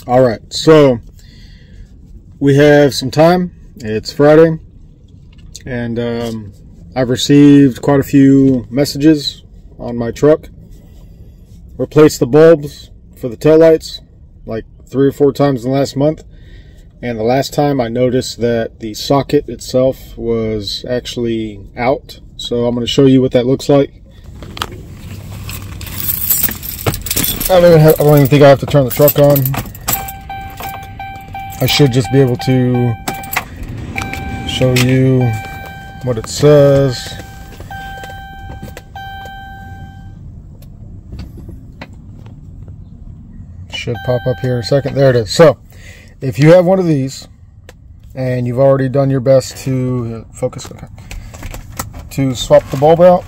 All right, so we have some time. It's Friday, and I've received quite a few messages on my truck. Replaced the bulbs for the taillights like 3 or 4 times in the last month, and the last time I noticed that the socket itself was actually out. So I'm going to show you what that looks like. I don't even think I have to turn the truck on. I should just be able to show you what it says. Should pop up here in a second. There it is. So, if you have one of these and you've already done your best to to swap the bulb out,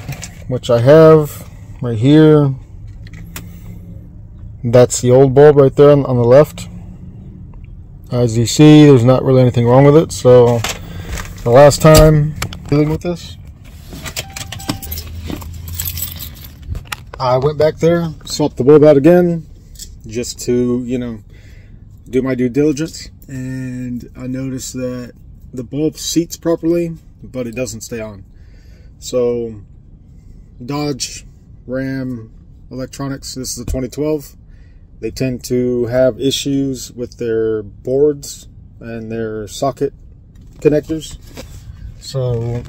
which I have right here. That's the old bulb right there on the left. As you see, there's not really anything wrong with it. So the last time dealing with this, I went back there, swapped the bulb out again, just to, do my due diligence. And I noticed that the bulb seats properly, but it doesn't stay on. So Dodge, Ram, electronics, this is a 2012. They tend to have issues with their boards and their socket connectors. So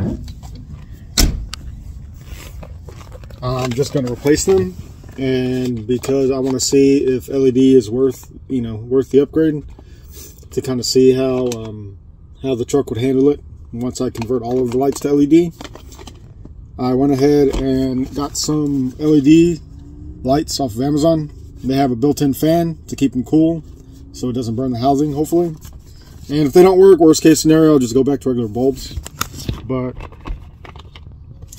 I'm just going to replace them, and because I want to see if LED is worth the upgrade, to kind of see how the truck would handle it once I convert all of the lights to LED. I went ahead and got some LED lights off of Amazon. They have a built-in fan to keep them cool so it doesn't burn the housing, hopefully. And if they don't work, worst case scenario, I'll just go back to regular bulbs. But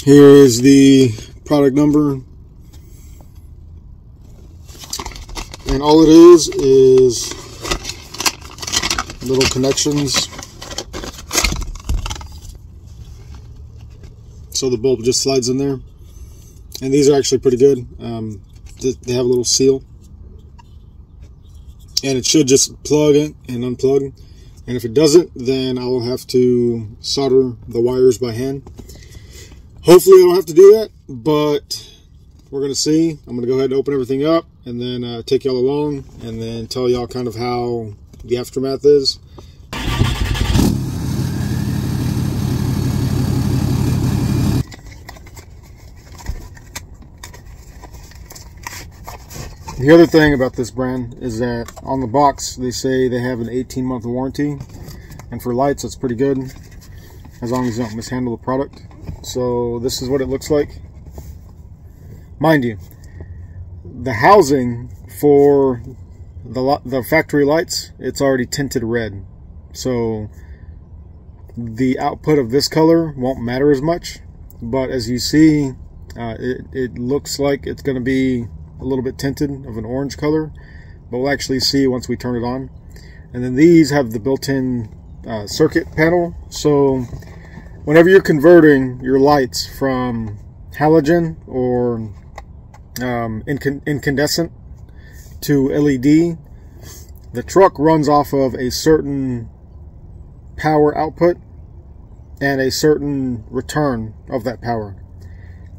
here is the product number. And all it is little connections. So the bulb just slides in there. And these are actually pretty good. They have a little seal. And it should just plug it and unplug. And if it doesn't, then I will have to solder the wires by hand. Hopefully I don't have to do that, but we're going to see. I'm going to go ahead and open everything up and then take y'all along and then tell y'all kind of how the aftermath is. The other thing about this brand is that on the box they say they have an 18-month warranty, and for lights that's pretty good as long as you don't mishandle the product. So this is what it looks like. Mind you, the housing for the factory lights, it's already tinted red, so the output of this color won't matter as much, but as you see, it looks like it's going to be a little bit tinted of an orange color, but we'll actually see once we turn it on. And then these have the built-in circuit panel, so whenever you're converting your lights from halogen or incandescent to LED, the truck runs off of a certain power output and a certain return of that power.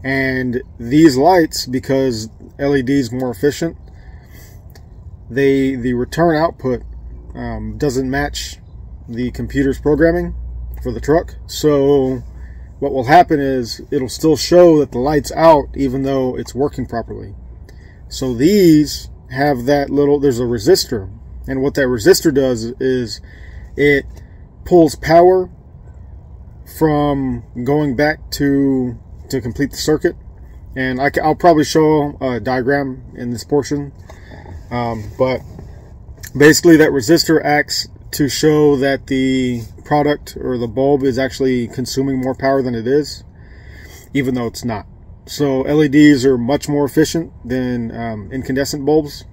And these lights, because LED is more efficient, the return output doesn't match the computer's programming for the truck. So what will happen is it'll still show that the light's out even though it's working properly. So these have that little, there's a resistor, and what that resistor does is it pulls power from going back to complete the circuit. And I'll probably show a diagram in this portion, but basically that resistor acts to show that the product or the bulb is actually consuming more power than it is, even though it's not. So LEDs are much more efficient than incandescent bulbs,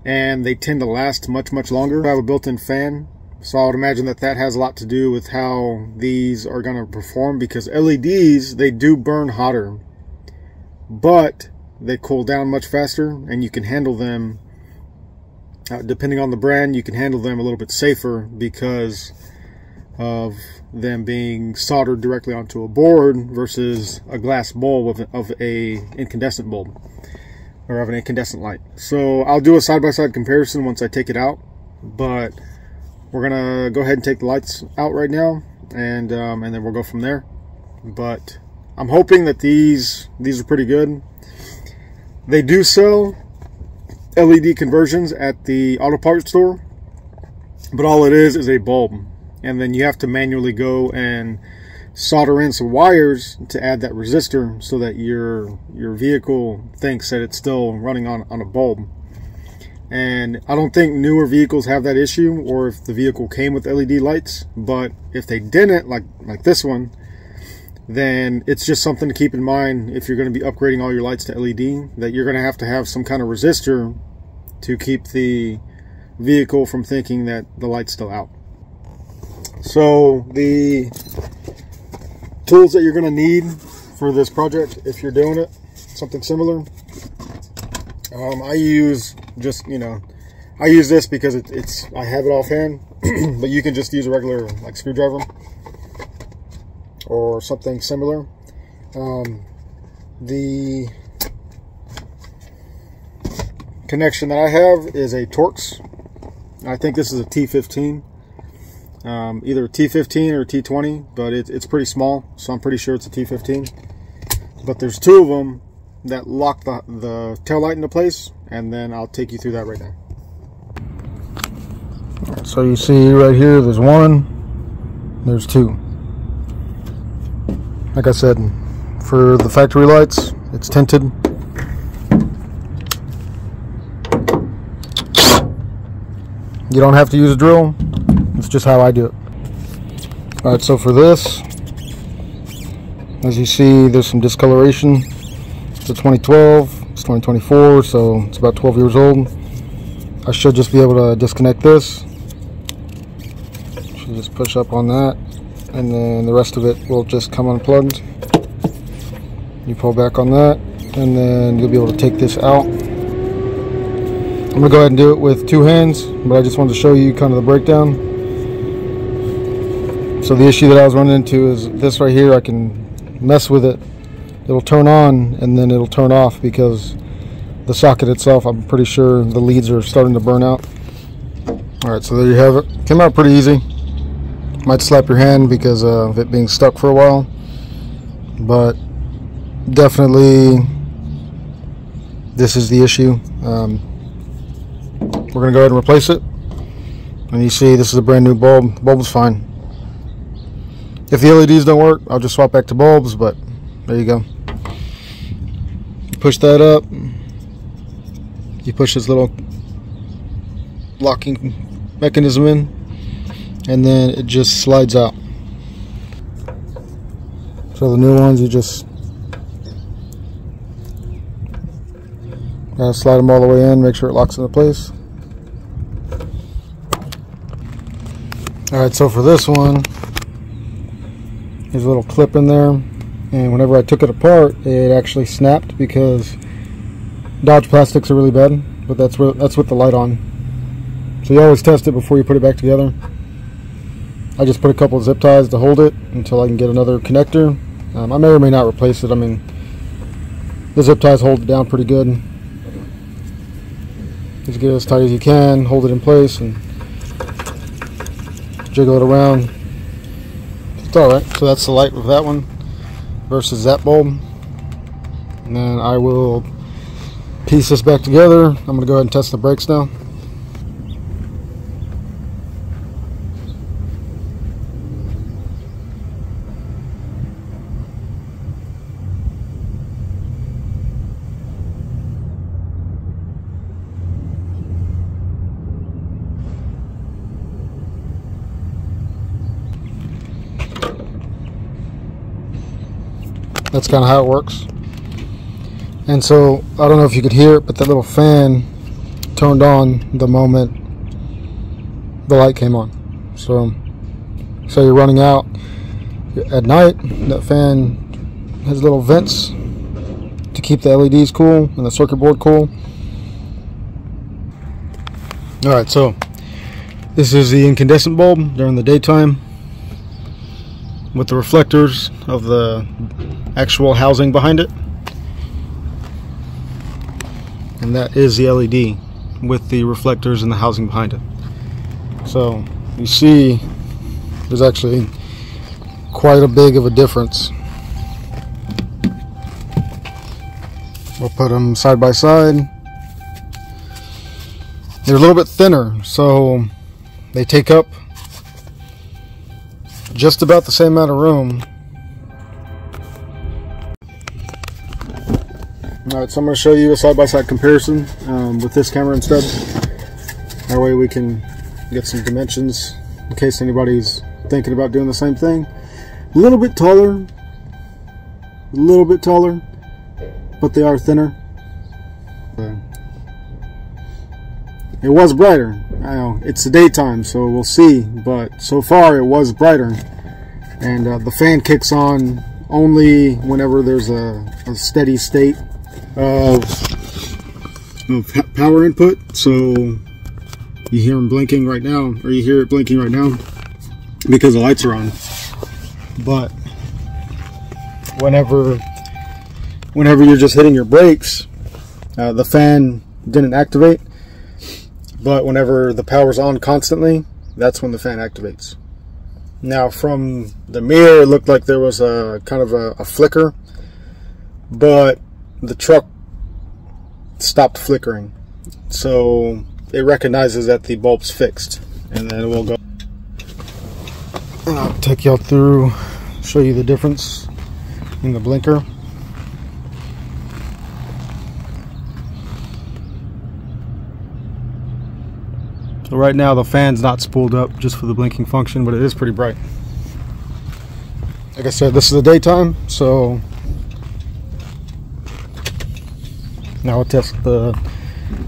and they tend to last much longer. I have a built-in fan, so I would imagine that has a lot to do with how these are going to perform, because LEDs, they do burn hotter, but they cool down much faster, and you can handle them Depending on the brand, you can handle them a little bit safer because of them being soldered directly onto a board versus a glass bulb of a incandescent bulb, or of an incandescent light. So I'll do a side-by-side comparison once I take it out, but we're gonna go ahead and take the lights out right now, and then we'll go from there. But I'm hoping that these are pretty good. They do sell LED conversions at the auto parts store, but all it is a bulb, and then you have to manually go and solder in some wires to add that resistor so that your vehicle thinks that it's still running on a bulb. And I don't think newer vehicles have that issue, or if the vehicle came with LED lights. But if they didn't, like this one, then it's just something to keep in mind if you're going to be upgrading all your lights to LED, that you're going to have some kind of resistor to keep the vehicle from thinking that the light's still out. So the tools that you're going to need for this project, if you're doing it, something similar, I use just, I use this because I have it offhand, but you can just use a regular like screwdriver or something similar. The connection that I have is a Torx. I think this is a T15, either a T15 or a T20, but it's pretty small, so I'm pretty sure it's a T15. But there's two of them that lock the tail light into place, and then I'll take you through that right now. So you see right here, there's one, there's two. Like I said, for the factory lights, it's tinted. You don't have to use a drill, it's just how I do it. Alright, so for this, as you see, there's some discoloration. It's a 2012, it's 2024, so it's about 12 years old. I should just be able to disconnect this. Should just push up on that, and then the rest of it will just come unplugged. You pull back on that, and then you'll be able to take this out. I'm going to go ahead and do it with two hands, but I just wanted to show you kind of the breakdown. So the issue that I was running into is this right here. I can mess with it. It'll turn on and then it'll turn off because the socket itself, I'm pretty sure the leads are starting to burn out. Alright, so there you have it. Came out pretty easy. Might slap your hand because of it being stuck for a while, but definitely this is the issue. We're going to go ahead and replace it. And you see this is a brand new bulb. The bulb is fine. If the LEDs don't work, I'll just swap back to bulbs, but there you go. Push that up. You push this little locking mechanism in, and then it just slides out. So the new ones, you just gotta slide them all the way in, make sure it locks into place. Alright, so for this one, there's a little clip in there, and whenever I took it apart, it actually snapped because Dodge plastics are really bad, but that's with the light on. So you always test it before you put it back together. I just put a couple of zip ties to hold it until I can get another connector. I may or may not replace it. I mean, the zip ties hold it down pretty good. Just get it as tight as you can, hold it in place, and jiggle it around. It's alright. So that's the light with that one versus that bulb. And then I will piece this back together. I'm going to go ahead and test the brakes now. That's kind of how it works. And so I don't know if you could hear it, but that little fan turned on the moment the light came on. So you're running out at night, that fan has little vents to keep the LEDs cool and the circuit board cool. Alright, so this is the incandescent bulb during the daytime with the reflectors of the actual housing behind it. And that is the LED with the reflectors and the housing behind it. So you see there's actually quite a big of a difference. We'll put them side by side. They're a little bit thinner, so they take up just about the same amount of room. Alright, so I'm going to show you a side-by-side comparison with this camera instead. That way we can get some dimensions in case anybody's thinking about doing the same thing. A little bit taller, but they are thinner. It was brighter. I know it's the daytime, so we'll see, but so far it was brighter. And the fan kicks on only whenever there's a steady state of power input. So you hear them blinking right now, or you hear it blinking right now because the lights are on. But whenever you're just hitting your brakes, the fan didn't activate. But whenever the power's on constantly, that's when the fan activates. Now from the mirror, it looked like there was a kind of a flicker, but the truck stopped flickering. So it recognizes that the bulb's fixed, and then it will go. I'll take y'all through, show you the difference in the blinker. So right now the fan's not spooled up just for the blinking function, but it is pretty bright. Like I said, this is the daytime, so now I'll test the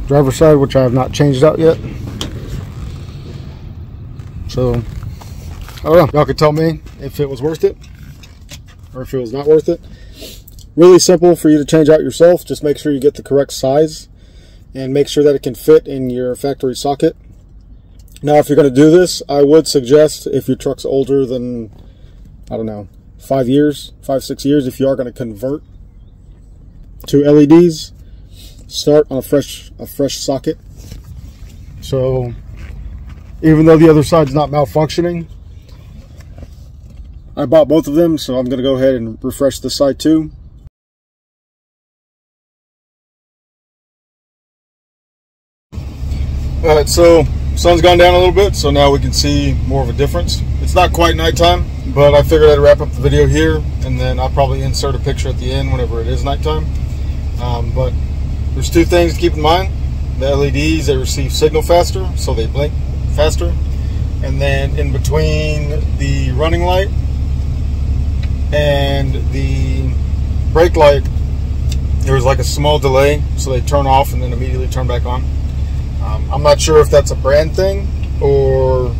driver's side, which I have not changed out yet. So I don't know, y'all could tell me if it was worth it or if it was not worth it. Really simple for you to change out yourself. Just make sure you get the correct size and make sure that it can fit in your factory socket. Now, if you're going to do this, I would suggest, if your truck's older than, I don't know, 5 years, 5-6 years, if you are going to convert to LEDs, start on a fresh socket. So, even though the other side's not malfunctioning, I bought both of them, so I'm going to go ahead and refresh this side too. Alright, so sun's gone down a little bit, so now we can see more of a difference. It's not quite nighttime, but I figured I'd wrap up the video here, and then I'll probably insert a picture at the end whenever it is nighttime. But there's two things to keep in mind. The LEDs, they receive signal faster, so they blink faster. And then in between the running light and the brake light, there was like a small delay, so they turn off and then immediately turn back on. I'm not sure if that's a brand thing, or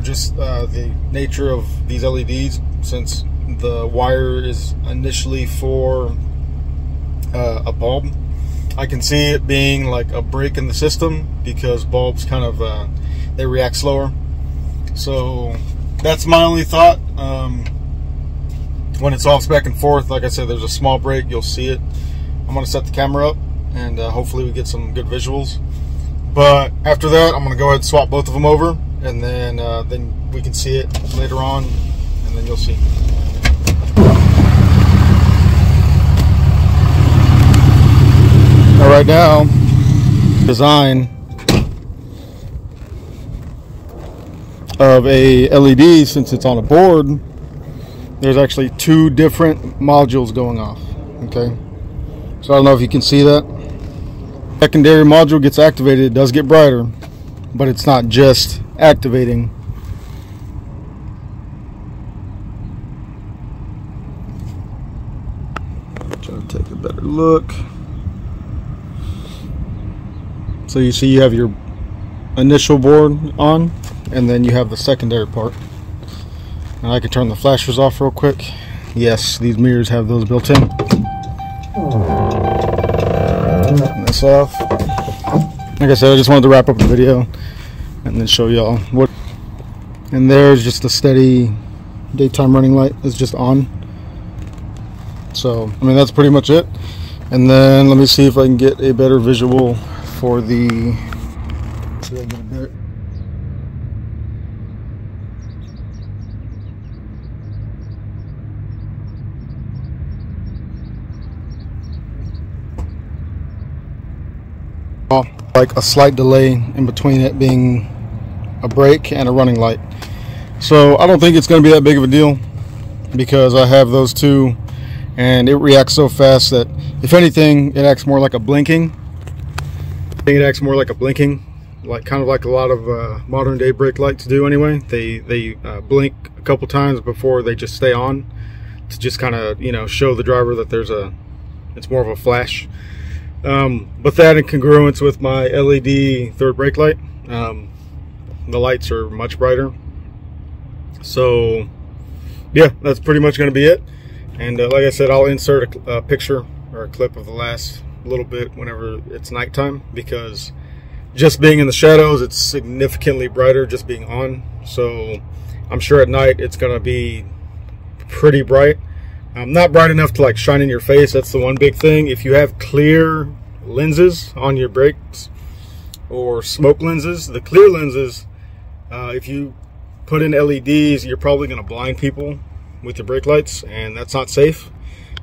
just the nature of these LEDs, since the wire is initially for a bulb. I can see it being like a break in the system because bulbs kind of they react slower. So that's my only thought. When it's off back and forth, like I said, there's a small break, you'll see it. I'm going to set the camera up, and hopefully we get some good visuals. But after that, I'm going to go ahead and swap both of them over, and then we can see it later on, and then you'll see. Now, right now, design of a LED, since it's on a board, there's actually two different modules going off. Okay, so I don't know if you can see that. Secondary module gets activated, it does get brighter, but it's not just activating. Try to take a better look. So you see you have your initial board on, and then you have the secondary part. And I can turn the flashers off real quick. Yes, these mirrors have those built in. Turn this off. like I said, I just wanted to wrap up the video and then show y'all what. And there's just a steady daytime running light is just on. So I mean, that's pretty much it. And then let me see if I can get a better visual for the. See if I can get a better. Like a slight delay in between it being a brake and a running light. So I don't think it's going to be that big of a deal because I have those two and it reacts so fast that if anything it acts more like a blinking. Like kind of like a lot of modern day brake lights do anyway. They blink a couple times before they just stay on to just kind of, you know, show the driver that it's more of a flash. But that in congruence with my LED third brake light, the lights are much brighter. So yeah, that's pretty much going to be it. And like I said, I'll insert a picture or a clip of the last little bit whenever it's nighttime, because just being in the shadows, it's significantly brighter just being on. So I'm sure at night it's going to be pretty bright. Not bright enough to like shine in your face. That's the one big thing. If you have clear lenses on your brakes or smoke lenses, the clear lenses, if you put in LEDs, you're probably going to blind people with your brake lights, and that's not safe.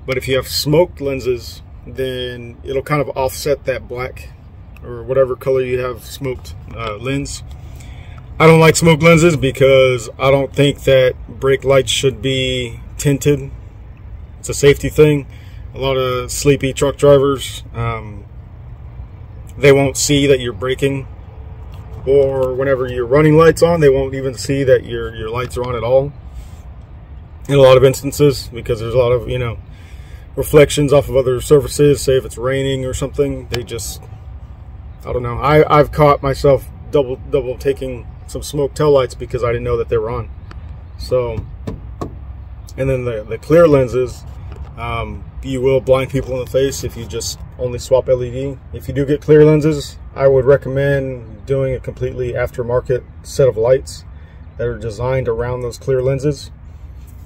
But if you have smoked lenses, then it'll kind of offset that black or whatever color you have smoked lens. I don't like smoked lenses because I don't think that brake lights should be tinted. It's a safety thing. A lot of sleepy truck drivers, they won't see that you're braking, or whenever your running lights on, they won't even see that your lights are on at all. In a lot of instances, because there's a lot of, you know, reflections off of other surfaces. Say if it's raining or something, they just, I don't know. I've caught myself double taking some smoke tail lights because I didn't know that they were on. So, and then the clear lenses, you will blind people in the face if you just only swap LED. If you do get clear lenses, I would recommend doing a completely aftermarket set of lights that are designed around those clear lenses,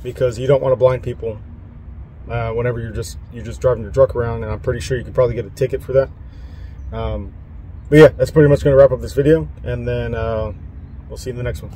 because you don't want to blind people whenever you're just driving your truck around, and I'm pretty sure you could probably get a ticket for that. But yeah, that's pretty much going to wrap up this video, and then we'll see you in the next one.